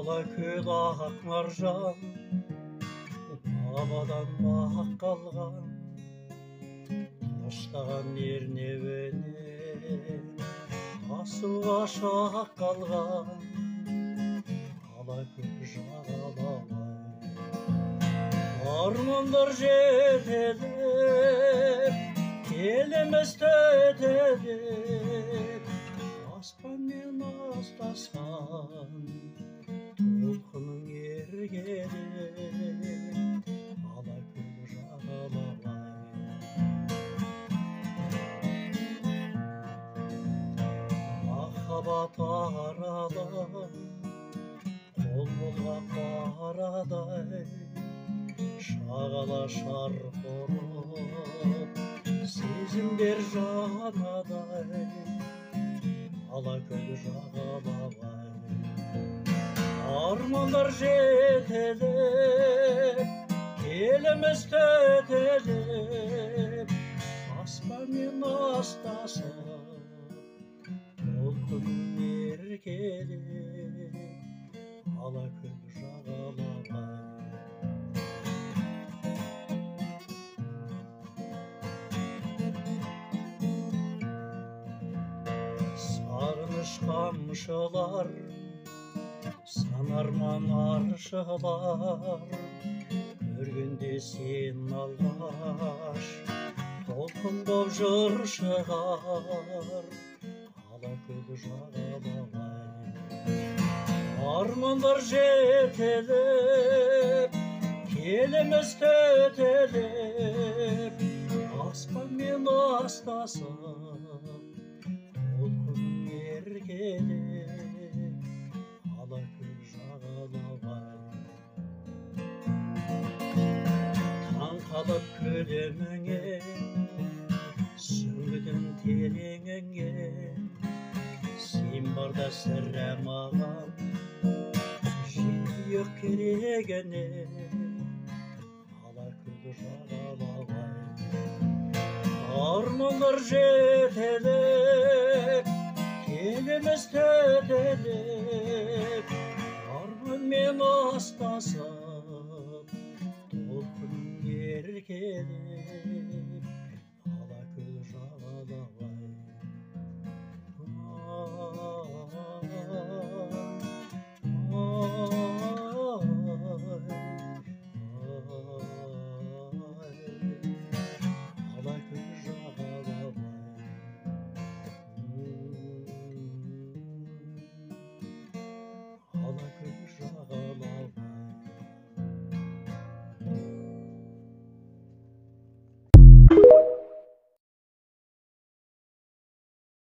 Алакөл ақ маржан бабадан бақ қалған, қоштаған ернеуінен асуға шақ қалған. Алакөл жағалай армандар жетелеп, келеміз төтелеп, аспанмен астасқан толқының еркелеп. Алакөл жағалай махаббат аралап, қол бұлғап барадай, шағала шарқ ұрып, сезімдер жанадай. Алакөл жағалай армандар жетелеп, келеміз төтелеп, аспанмен астасып толқын еркелеп. Алакөл жағалай сағыныш қамшылар, санарман аршылар, көргенде сен алғаш толқын боп жыр шығар. Алакөл жағалай армандар жетелеп, келеміз төтелеп, аспанмен астасып толқын еркелеп. Алакөл жағалай таң қалып көлеміңе, сүңгідім тереңіңе, сен барда сірә маған жиек керегіне. Алакөл жағалай армандар жетелеп, келеміз төтелеп, арманмен астасып